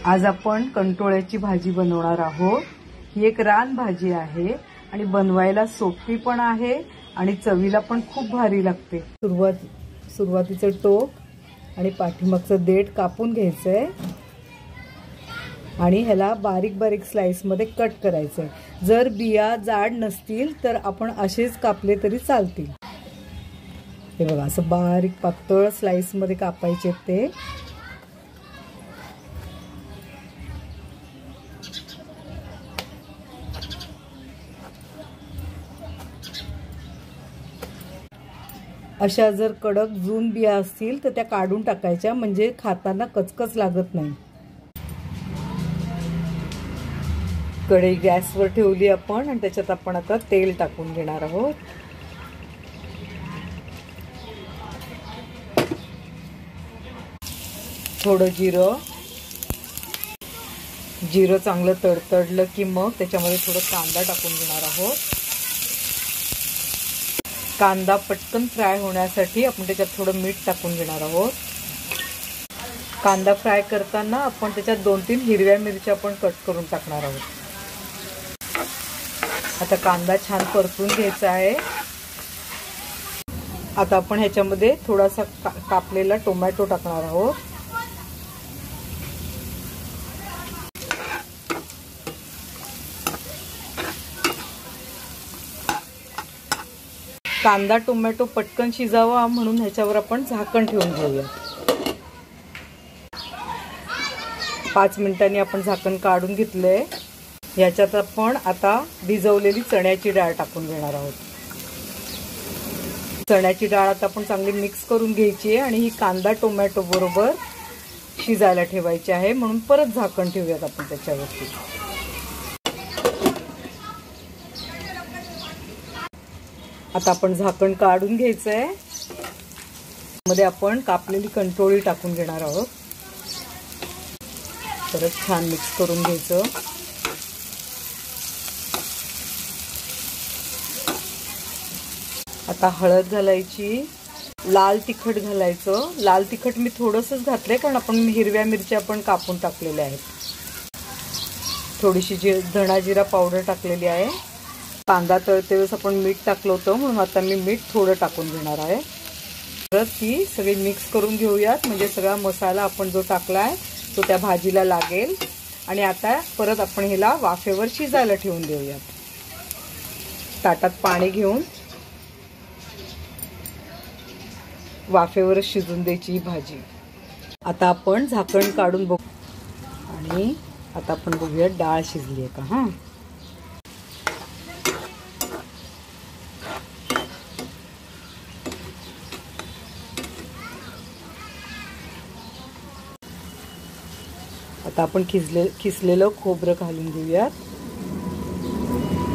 आज आपण कंटोळ्याची भाजी बनवणार आहोत। ही एक रान भाजी आहे आणि बनवायला सोपी पण आहे आणि चवीला पण खूप भारी लागते। सुरुवातीचं टोक आणि पाठीमागचं देठ कापून घ्यायचंय आणि ह्याला बारीक बारीक स्लाइस मध्ये कट करायचंय। जर बिया जाड नसतील तर आपण असेच कापले तरी चालतील। हे बघा असं बारीक पातळ स्लाइस मध्ये कापायचे ते। अशा जर कडक जून बिया असतील तर त्या काढून टाकायच्या, म्हणजे खाताना कचकच लागत नाही। कढई गॅसवर ठेवली आपण आणि त्याच्यात आपण आता तेल टाकून घेणार आहोत। थोडं जिरं चांगलं तडतडलं की मग त्याच्यामध्ये थोडं कांदा टाकून घेणार आहोत। कांदा पटकन फ्राय होण्यासाठी आपण त्याच्यात थोडं मीठ टाकून घेणार आहोत। कांदा फ्राय करताना आपण त्याच्यात 2-3 हिरव्या मिरच्या पण कट करून टाकणार आहोत। आता कांदा छान परतून घ्यायचा आहे। आता आपण ह्याच्यामध्ये थोडासा कापलेला टोमॅटो टाकणार आहोत। कांदा टोमॅटो पटकन शिजावा म्हणून ह्याच्यावर आपण झाकण ठेवून घेऊया। 5 मिनिटांनी आपण झाकण काढून घेतलंय। याच्यात आपण आता भिजवलेली चण्याची डाळ टाकून घेणार आहोत। चण्याची डाळ आता आपण चांगली मिक्स करून घ्यायची आहे आणि ही कांदा टोमॅटो बरोबर शिजायला ठेवायची आहे, म्हणून परत झाकण ठेवूयात आपण त्याच्यावरती। आता आपण झाकण काढून घ्यायचंय। मध्ये आपण कापलेली कंटोळी टाकून घेणार आहोत। परत छान मिक्स करून घ्यायचं। आता हळद घालायची, लाल तिखट घालायचं। लाल तिखट मी थोडंसंच घातलंय कारण आपण हिरव्या मिरच्या पण कापून टाकलेल्या आहेत। थोडीशी धणा जिरा पावडर टाकलेली आहे। कांदा तळते वेळेस आपण मीठ टाकलं होतं म्हणून आता मी मीठ थोडं टाकून घेणार आहे। परत ती सगळी मिक्स करून घेऊयात, म्हणजे सगळा मसाला आपण जो टाकलाय तो त्या भाजीला लागेल। आणि आता परत आपण ह्याला वाफेवर शिजायला ठेवून देऊयात। ताटात पाणी घेऊन वाफेवरच शिजून द्यायची ही भाजी। आता आपण झाकण काढून बघू आणि आता आपण बघूया डाळ शिजली आहे का। हां, आता आपण किसलेलं खोबरं घालून घेऊयात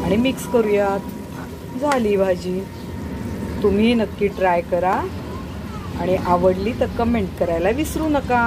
आणि मिक्स करूयात। झाली भाजी। तुम्ही नक्की ट्राय करा आणि आवडली तर कमेंट करायला विसरू नका।